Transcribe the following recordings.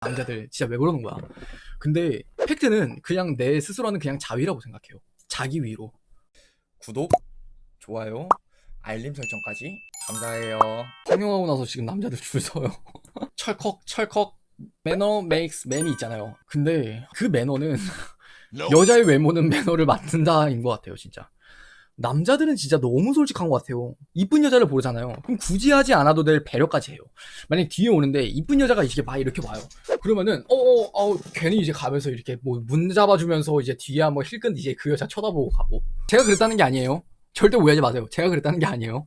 남자들 진짜 왜 그러는 거야. 근데 팩트는 그냥 내 스스로는 그냥 자위라고 생각해요. 자기 위로. 구독, 좋아요, 알림 설정까지 감사해요. 성형하고 나서 지금 남자들 줄 서요. 철컥 매너 makes man이 있잖아요. 근데 그 매너는 여자의 외모는 매너를 만든다인 것 같아요. 진짜 남자들은 진짜 너무 솔직한 것 같아요. 이쁜 여자를 보잖아요. 그럼 굳이 하지 않아도 될 배려까지 해요. 만약 뒤에 오는데 이쁜 여자가 이렇게 막 이렇게 와요. 그러면은 괜히 이제 가면서 이렇게 뭐 문 잡아주면서 이제 뒤에 한번 힐끔 이제 그 여자 쳐다보고 가고. 제가 그랬다는 게 아니에요. 절대 오해하지 마세요. 제가 그랬다는 게 아니에요.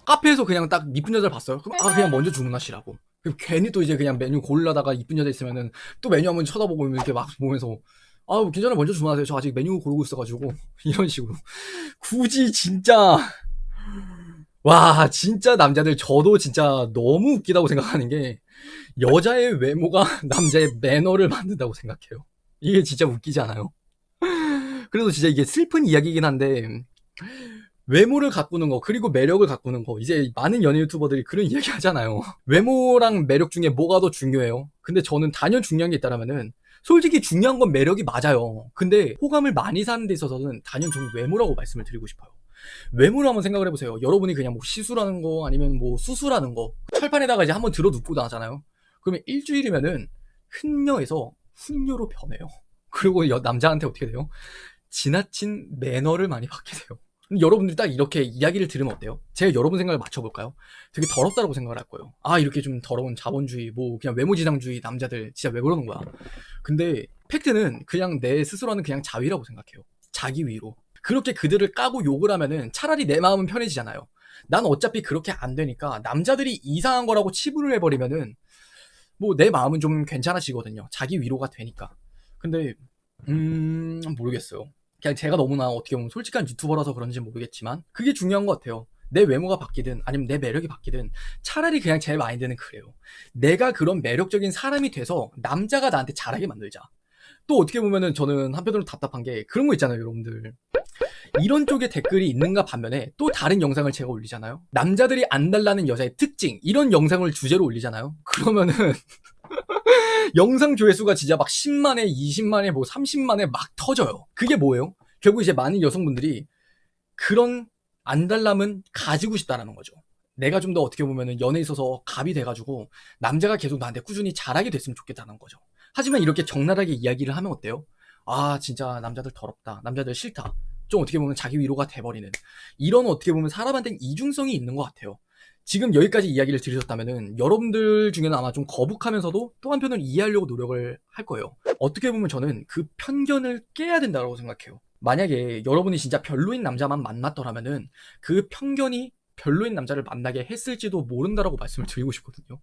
카페에서 그냥 딱 이쁜 여자를 봤어요. 그럼 그냥 먼저 주문하시라고. 그럼 괜히 또 이제 그냥 메뉴 고르다가 이쁜 여자 있으면은 또 메뉴 한번 쳐다보고 이렇게 막 보면서 괜찮아, 먼저 주문하세요. 저 아직 메뉴 고르고 있어가지고. 이런 식으로. 굳이 진짜, 와, 진짜 남자들, 저도 진짜 너무 웃기다고 생각하는 게, 여자의 외모가 남자의 매너를 만든다고 생각해요. 이게 진짜 웃기지 않아요? 그래서 진짜 이게 슬픈 이야기이긴 한데, 외모를 가꾸는 거, 그리고 매력을 가꾸는 거, 이제 많은 연예 유튜버들이 그런 이야기 하잖아요. 외모랑 매력 중에 뭐가 더 중요해요? 근데 저는 단연 중요한 게 있다라면은, 솔직히 중요한 건 매력이 맞아요. 근데 호감을 많이 사는 데 있어서는 단연 저는 외모라고 말씀을 드리고 싶어요. 외모를 한번 생각을 해보세요. 여러분이 그냥 뭐 시술하는 거 아니면 뭐 수술하는 거 철판에다가 이제 한번 들어 눕고 나잖아요. 그러면 일주일이면은 흔녀에서 훈녀로 변해요. 그리고 남자한테 어떻게 돼요? 지나친 매너를 많이 받게 돼요. 여러분들이 딱 이렇게 이야기를 들으면 어때요? 제가 여러분 생각을 맞춰볼까요? 되게 더럽다고 생각을 할 거예요. 이렇게 좀 더러운 자본주의, 뭐 그냥 외모지상주의 남자들 진짜 왜 그러는 거야. 근데 팩트는 그냥 내 스스로는 그냥 자위라고 생각해요. 자기 위로. 그렇게 그들을 까고 욕을 하면은 차라리 내 마음은 편해지잖아요. 난 어차피 그렇게 안 되니까 남자들이 이상한 거라고 치부를 해버리면은 뭐 내 마음은 좀 괜찮아지거든요. 자기 위로가 되니까. 근데 모르겠어요. 그냥 제가 너무나 어떻게 보면 솔직한 유튜버라서 그런지 모르겠지만 그게 중요한 것 같아요. 내 외모가 바뀌든 아니면 내 매력이 바뀌든 차라리 그냥 제 마인드는 그래요. 내가 그런 매력적인 사람이 돼서 남자가 나한테 잘하게 만들자. 또 어떻게 보면은 저는 한편으로 답답한 게 그런 거 있잖아요, 여러분들. 이런 쪽에 댓글이 있는가 반면에 또 다른 영상을 제가 올리잖아요. 남자들이 안 달라는 여자의 특징 이런 영상을 주제로 올리잖아요. 그러면은 영상 조회수가 진짜 막 10만에 20만에 뭐 30만에 막 터져요. 그게 뭐예요? 결국 이제 많은 여성분들이 그런 안달남은 가지고 싶다라는 거죠. 내가 좀 더 어떻게 보면은 연애에 있어서 갑이 돼가지고 남자가 계속 나한테 꾸준히 잘하게 됐으면 좋겠다는 거죠. 하지만 이렇게 적나라하게 이야기를 하면 어때요? 진짜 남자들 더럽다. 남자들 싫다. 좀 어떻게 보면 자기 위로가 돼버리는 이런 어떻게 보면 사람한테는 이중성이 있는 것 같아요. 지금 여기까지 이야기를 들으셨다면은 여러분들 중에는 아마 좀 거북하면서도 또 한편으로 이해하려고 노력을 할 거예요. 어떻게 보면 저는 그 편견을 깨야 된다고 생각해요. 만약에 여러분이 진짜 별로인 남자만 만났더라면은 그 편견이 별로인 남자를 만나게 했을지도 모른다라고 말씀을 드리고 싶거든요.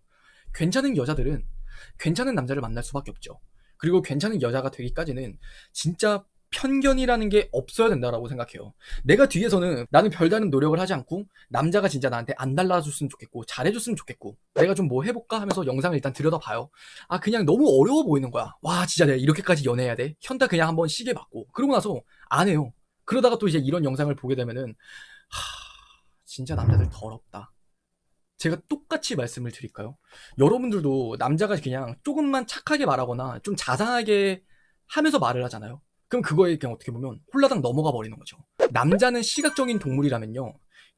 괜찮은 여자들은 괜찮은 남자를 만날 수밖에 없죠. 그리고 괜찮은 여자가 되기까지는 진짜 편견이라는 게 없어야 된다라고 생각해요. 내가 뒤에서는 나는 별다른 노력을 하지 않고 남자가 진짜 나한테 안 달라줬으면 좋겠고 잘해줬으면 좋겠고 내가 좀 뭐 해볼까 하면서 영상을 일단 들여다봐요. 그냥 너무 어려워 보이는 거야. 와, 진짜 내가 이렇게까지 연애해야 돼? 현타 그냥 한번 시계 받고 그러고 나서 안 해요. 그러다가 또 이제 이런 영상을 보게 되면은 진짜 남자들 더럽다. 제가 똑같이 말씀을 드릴까요? 여러분들도 남자가 그냥 조금만 착하게 말하거나 좀 자상하게 하면서 말을 하잖아요. 그럼 그거에 그냥 어떻게 보면 홀라당 넘어가 버리는 거죠. 남자는 시각적인 동물이라면요.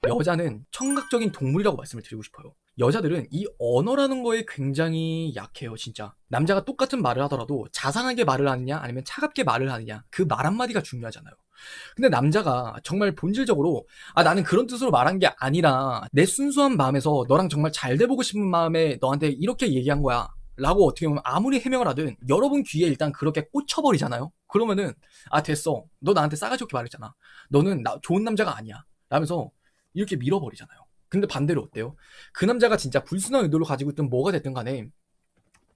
여자는 청각적인 동물이라고 말씀을 드리고 싶어요. 여자들은 이 언어라는 거에 굉장히 약해요, 진짜. 남자가 똑같은 말을 하더라도 자상하게 말을 하느냐 아니면 차갑게 말을 하느냐 그 말 한마디가 중요하잖아요. 근데 남자가 정말 본질적으로 나는 그런 뜻으로 말한 게 아니라 내 순수한 마음에서 너랑 정말 잘 돼보고 싶은 마음에 너한테 이렇게 얘기한 거야 라고 어떻게 보면 아무리 해명을 하든 여러분 귀에 일단 그렇게 꽂혀버리잖아요. 그러면은 됐어, 너 나한테 싸가지 없게 말했잖아, 너는 좋은 남자가 아니야 라면서 이렇게 밀어버리잖아요. 근데 반대로 어때요? 그 남자가 진짜 불순한 의도를 가지고 있든 뭐가 됐든 간에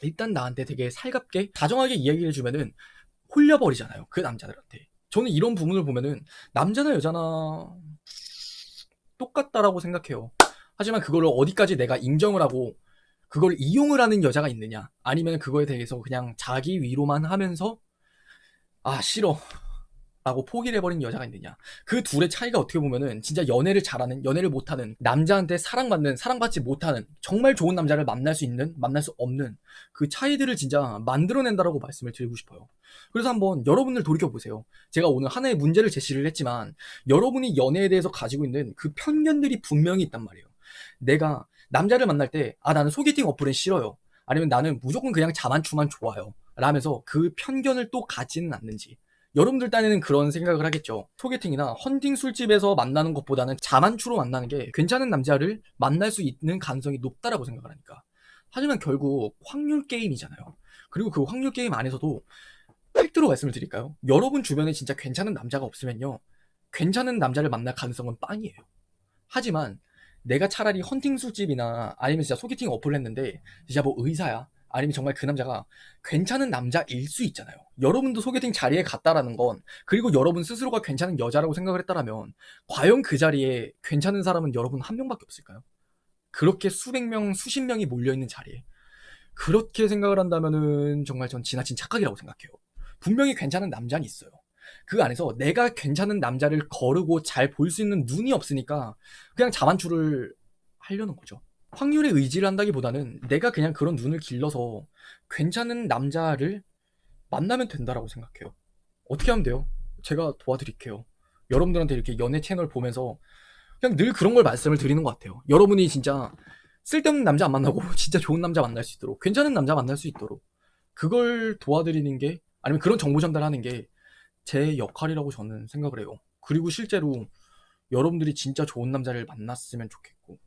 일단 나한테 되게 살갑게 다정하게 이야기를 해주면은 홀려버리잖아요, 그 남자들한테. 저는 이런 부분을 보면은 남자나 여자나 똑같다라고 생각해요. 하지만 그걸 어디까지 내가 인정을 하고 그걸 이용을 하는 여자가 있느냐 아니면 그거에 대해서 그냥 자기 위로만 하면서 싫어, 라고 포기를 해버린 여자가 있느냐. 그 둘의 차이가 어떻게 보면은 진짜 연애를 잘하는, 연애를 못하는, 남자한테 사랑받는, 사랑받지 못하는 정말 좋은 남자를 만날 수 있는, 만날 수 없는 그 차이들을 진짜 만들어낸다라고 말씀을 드리고 싶어요. 그래서 한번 여러분들 돌이켜보세요. 제가 오늘 하나의 문제를 제시를 했지만 여러분이 연애에 대해서 가지고 있는 그 편견들이 분명히 있단 말이에요. 내가 남자를 만날 때 나는 소개팅 어플은 싫어요. 아니면 나는 무조건 그냥 자만추만 좋아요. 라면서 그 편견을 또 가지는 않는지. 여러분들 딴에는 그런 생각을 하겠죠. 소개팅이나 헌팅 술집에서 만나는 것보다는 자만추로 만나는 게 괜찮은 남자를 만날 수 있는 가능성이 높다라고 생각을 하니까. 하지만 결국 확률 게임이잖아요. 그리고 그 확률 게임 안에서도 팩트로 말씀을 드릴까요? 여러분 주변에 진짜 괜찮은 남자가 없으면요. 괜찮은 남자를 만날 가능성은 빵이에요. 하지만 내가 차라리 헌팅 술집이나 아니면 진짜 소개팅 어플을 했는데 진짜 뭐 의사야, 아니면 정말 그 남자가 괜찮은 남자일 수 있잖아요. 여러분도 소개팅 자리에 갔다라는 건, 그리고 여러분 스스로가 괜찮은 여자라고 생각을 했다라면 과연 그 자리에 괜찮은 사람은 여러분 한 명밖에 없을까요? 그렇게 수백 명, 수십 명이 몰려있는 자리에. 그렇게 생각을 한다면은 정말 전 지나친 착각이라고 생각해요. 분명히 괜찮은 남자는 있어요. 그 안에서 내가 괜찮은 남자를 거르고 잘 볼 수 있는 눈이 없으니까 그냥 자만추를 하려는 거죠. 확률에 의지를 한다기보다는 내가 그냥 그런 눈을 길러서 괜찮은 남자를 만나면 된다라고 생각해요. 어떻게 하면 돼요? 제가 도와드릴게요. 여러분들한테 이렇게 연애 채널 보면서 그냥 늘 그런 걸 말씀을 드리는 것 같아요. 여러분이 진짜 쓸데없는 남자 안 만나고 진짜 좋은 남자 만날 수 있도록, 괜찮은 남자 만날 수 있도록 그걸 도와드리는 게, 아니면 그런 정보 전달하는 게 제 역할이라고 저는 생각을 해요. 그리고 실제로 여러분들이 진짜 좋은 남자를 만났으면 좋겠고